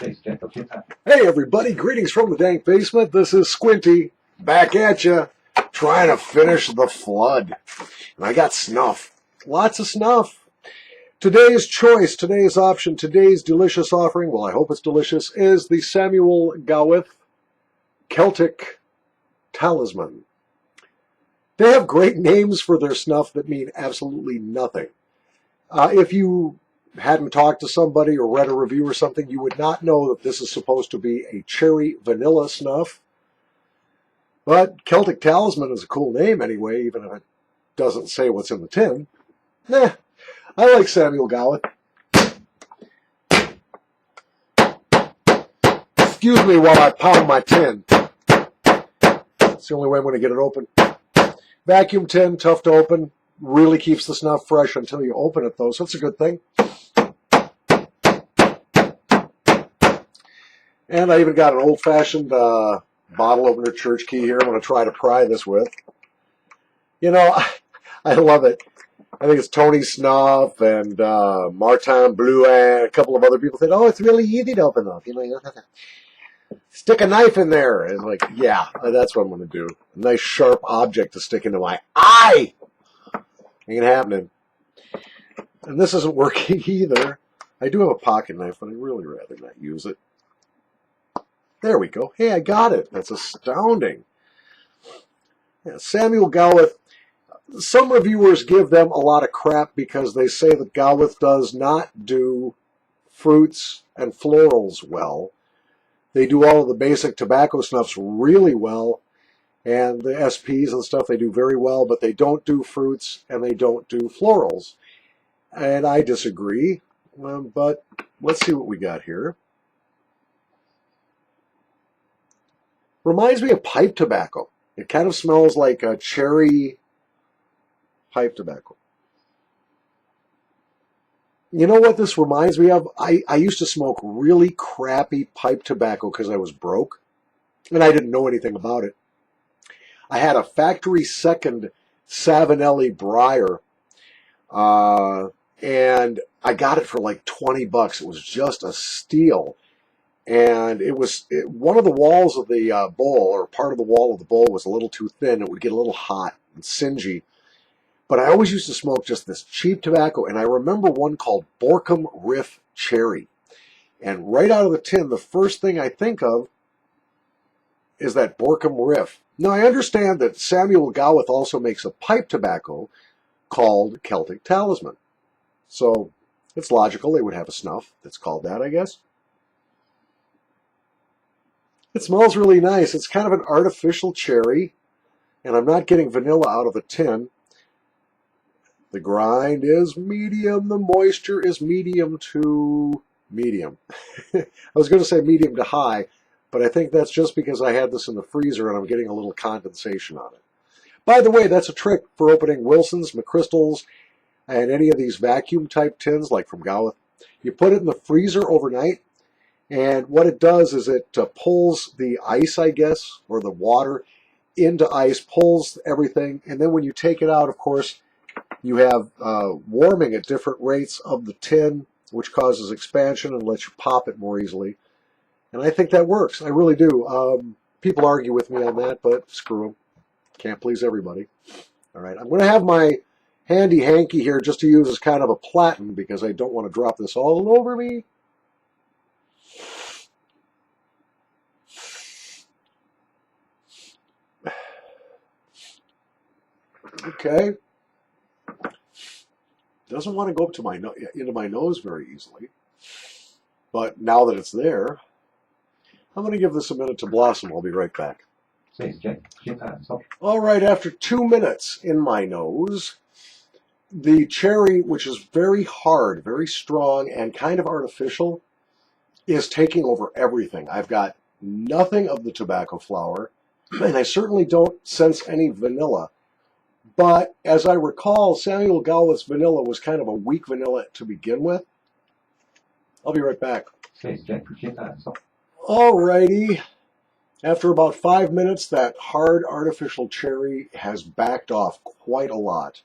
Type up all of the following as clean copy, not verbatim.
Hey everybody, greetings from the dank basement. This is Squinty, back at you, trying to finish the flood. And I got snuff. Lots of snuff. Today's choice, today's option, today's delicious offering, well I hope it's delicious, is the Samuel Gawith Celtic talisman. They have great names for their snuff that mean absolutely nothing. If you hadn't talked to somebody or read a review or something, you would not know that this is supposed to be a cherry vanilla snuff. But Celtic Talisman is a cool name anyway, even if it doesn't say what's in the tin. Nah, I like Samuel Gawith. Excuse me while I pound my tin. It's the only way I'm going to get it open. Vacuum tin, tough to open. Really keeps the snuff fresh until you open it, though, so it's a good thing. And I even got an old-fashioned bottle opener church key here I'm going to try to pry this with. You know, I love it. I think it's Tony Snuff and Martin Blue and a couple of other people said, oh, it's really easy to open up. You know, stick a knife in there. And like, yeah, that's what I'm going to do. A nice sharp object to stick into my eye. Ain't happening. And this isn't working either. I do have a pocket knife, but I'd really rather not use it. There we go. Hey, I got it. That's astounding. Yeah, Samuel Gawith. Some reviewers give them a lot of crap because they say that Gawith does not do fruits and florals well. They do all of the basic tobacco snuffs really well, and the SPs and stuff they do very well, but they don't do fruits and they don't do florals. And I disagree, but let's see what we got here. Reminds me of pipe tobacco. It kind of smells like a cherry pipe tobacco. You know what this reminds me of? I used to smoke really crappy pipe tobacco because I was broke, and I didn't know anything about it. I had a factory second Savinelli Briar, and I got it for like 20 bucks. It was just a steal. And one of the walls of the bowl, or part of the wall of the bowl, was a little too thin. It would get a little hot and singy. But I always used to smoke just this cheap tobacco, and I remember one called Borkum Riff Cherry. And right out of the tin, the first thing I think of is that Borkum Riff. Now, I understand that Samuel Gawith also makes a pipe tobacco called Celtic Talisman. So it's logical they would have a snuff that's called that, I guess. It smells really nice. It's kind of an artificial cherry, and I'm not getting vanilla out of the tin. The grind is medium. The moisture is medium to medium. I was going to say medium to high, but I think that's just because I had this in the freezer and I'm getting a little condensation on it. By the way, that's a trick for opening Wilson's, McChrystal's, and any of these vacuum-type tins, like from Gawith. You put it in the freezer overnight, and what it does is it pulls the ice, I guess, or the water into ice, pulls everything, and then when you take it out, of course, you have warming at different rates of the tin, which causes expansion and lets you pop it more easily. And I think that works. I really do. People argue with me on that, but screw them. Can't please everybody. All right, I'm going to have my handy hanky here just to use as kind of a platen because I don't want to drop this all over me. Okay. Doesn't want to go up to into my nose very easily. But now that it's there, I'm going to give this a minute to blossom. I'll be right back. All right, after 2 minutes in my nose, the cherry, which is very hard, very strong, and kind of artificial, is taking over everything. I've got nothing of the tobacco flower, and I certainly don't sense any vanilla. But as I recall, Samuel Gawith's vanilla was kind of a weak vanilla to begin with. I'll be right back. Alrighty. After about 5 minutes, that hard artificial cherry has backed off quite a lot.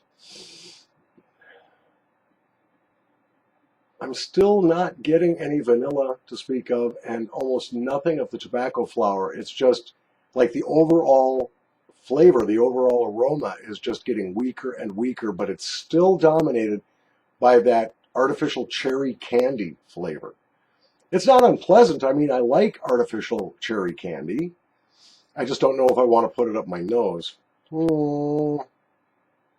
I'm still not getting any vanilla to speak of, and almost nothing of the tobacco flower. It's just like the overall flavor, the overall aroma is just getting weaker and weaker, but it's still dominated by that artificial cherry candy flavor. It's not unpleasant. I mean, I like artificial cherry candy. I just don't know if I want to put it up my nose.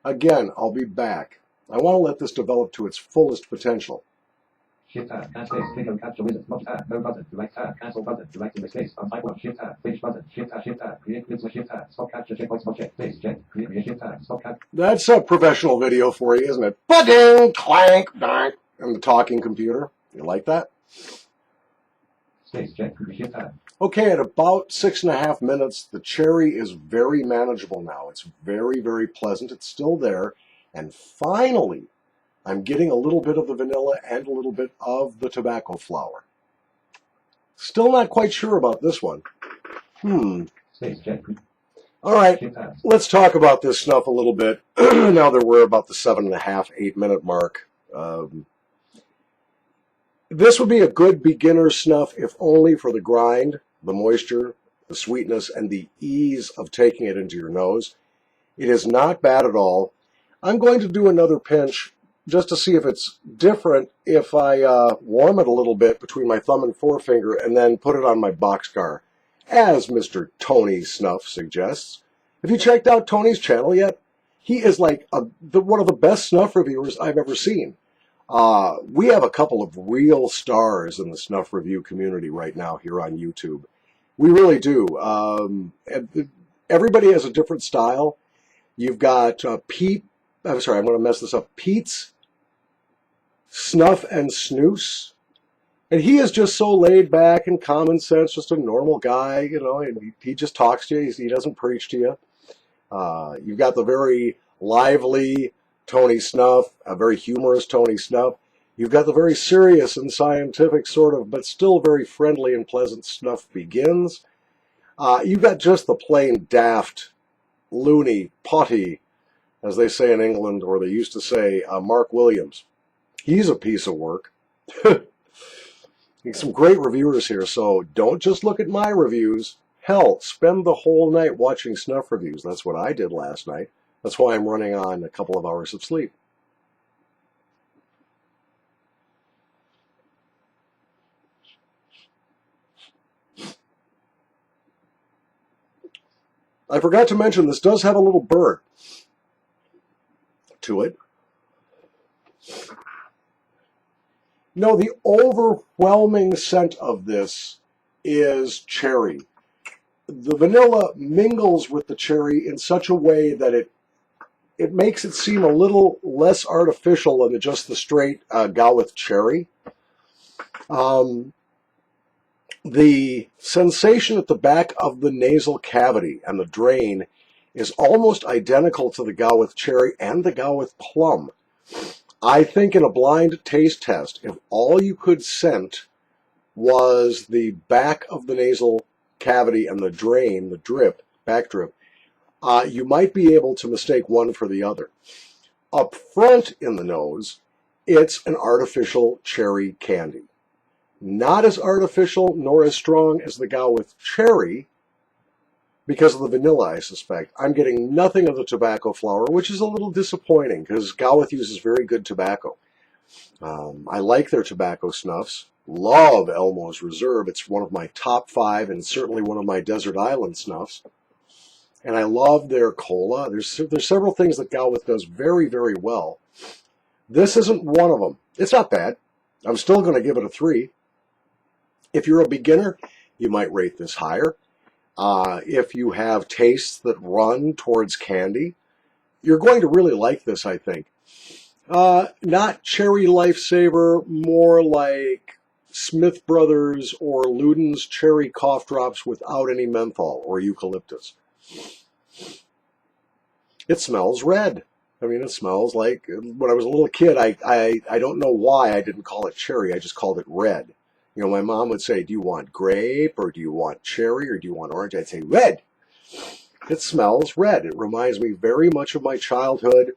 Again, I'll be back. I want to let this develop to its fullest potential. Shift tab, and space, click on capture wizard, multi tab, no button, direct tab, cancel button, direct in space, untype one, shift tab, finish button, shift tab, create clips with shift tab, stop capture, checkbox, spot check, space, check, create shift tab, stop capture. That's a professional video for you, isn't it? Ba-ding, clank, bang, and the talking computer. You like that? Space, check, shift tab. Okay, at about 6.5 minutes, the cherry is very manageable now. It's very, very pleasant. It's still there. And finally, I'm getting a little bit of the vanilla and a little bit of the tobacco flower. Still not quite sure about this one. Space, check. All right, let's talk about this snuff a little bit now that we're about the 7.5, 8 minute mark. This would be a good beginner snuff if only for the grind, the moisture, the sweetness, and the ease of taking it into your nose. It is not bad at all. I'm going to do another pinch just to see if it's different if I warm it a little bit between my thumb and forefinger and then put it on my boxcar, as Mr. Tony Snuff suggests. Have you checked out Tony's channel yet? He is like one of the best snuff reviewers I've ever seen. We have a couple of real stars in the snuff review community right now here on YouTube. We really do. Everybody has a different style. You've got Pete, I'm sorry, I'm going to mess this up, Pete's Snuff and Snooze. And he is just so laid back and common sense, just a normal guy, you know, and he just talks to you. He doesn't preach to you. You've got the very lively Tony Snuff, a very humorous Tony Snuff. You've got the very serious and scientific sort of, but still very friendly and pleasant Snuff Begins. You've got just the plain daft, loony, potty, as they say in England, or they used to say, Mark Williams. He's a piece of work. Some great reviewers here, so don't just look at my reviews. Hell, spend the whole night watching snuff reviews. That's what I did last night. That's why I'm running on a couple of hours of sleep. I forgot to mention this does have a little burn to it. No, the overwhelming scent of this is cherry. The vanilla mingles with the cherry in such a way that it makes it seem a little less artificial than just the straight Gowith cherry. The sensation at the back of the nasal cavity and the drain is almost identical to the Gowith cherry and the Gowith plum. I think in a blind taste test, if all you could scent was the back of the nasal cavity and the drain, the drip, back drip, you might be able to mistake one for the other. Up front in the nose, it's an artificial cherry candy. Not as artificial nor as strong as the Gowith cherry because of the vanilla, I suspect. I'm getting nothing of the tobacco flower, which is a little disappointing because Gowith uses very good tobacco. I like their tobacco snuffs. Love Elmo's Reserve. It's one of my top 5 and certainly one of my desert island snuffs. And I love their cola. There's several things that Gowith does very, very well. This isn't one of them. It's not bad. I'm still going to give it a 3. If you're a beginner, you might rate this higher. If you have tastes that run towards candy, you're going to really like this, I think. Not Cherry Lifesaver, more like Smith Brothers or Luden's Cherry Cough Drops without any menthol or eucalyptus. It smells red. I mean, it smells like, when I was a little kid, I don't know why I didn't call it cherry, I just called it red. You know, my mom would say, do you want grape, or do you want cherry, or do you want orange? I'd say red. It smells red. It reminds me very much of my childhood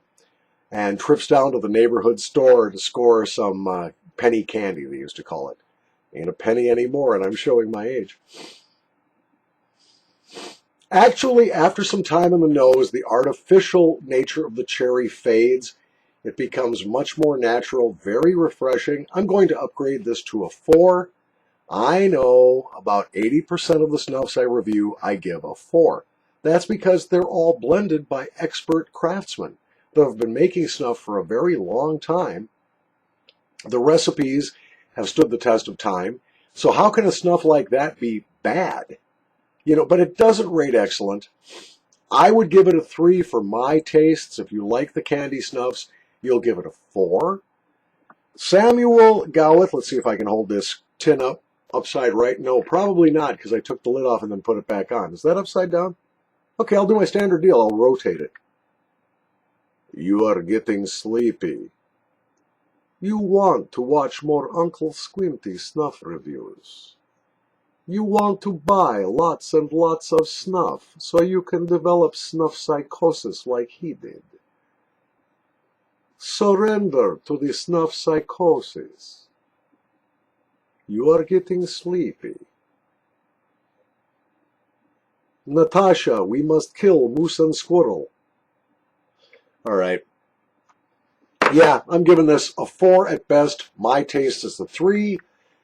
and trips down to the neighborhood store to score some penny candy, they used to call it. Ain't a penny anymore, and I'm showing my age. Actually, after some time in the nose, the artificial nature of the cherry fades. It becomes much more natural, very refreshing. I'm going to upgrade this to a 4. I know about 80% of the snuffs I review, I give a 4. That's because they're all blended by expert craftsmen that have been making snuff for a very long time. The recipes have stood the test of time. So how can a snuff like that be bad? But it doesn't rate excellent. I would give it a 3 for my tastes. If you like the candy snuffs, you'll give it a 4. Samuel Gowith, let's see if I can hold this tin up upside right. No, probably not, because I took the lid off and then put it back on. Is that upside down? Okay, I'll do my standard deal. I'll rotate it. You are getting sleepy. You want to watch more Uncle Squinty snuff reviews. You want to buy lots and lots of snuff so you can develop snuff psychosis like he did. Surrender to the snuff psychosis. You are getting sleepy. Natasha, we must kill moose and squirrel. All right. Yeah, I'm giving this a 4 at best. My taste is the 3.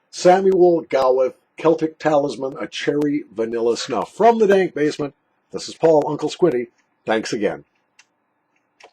Samuel Gowith, Celtic Talisman, a cherry vanilla snuff. From the Dank Basement, this is Paul, Uncle Squinty. Thanks again.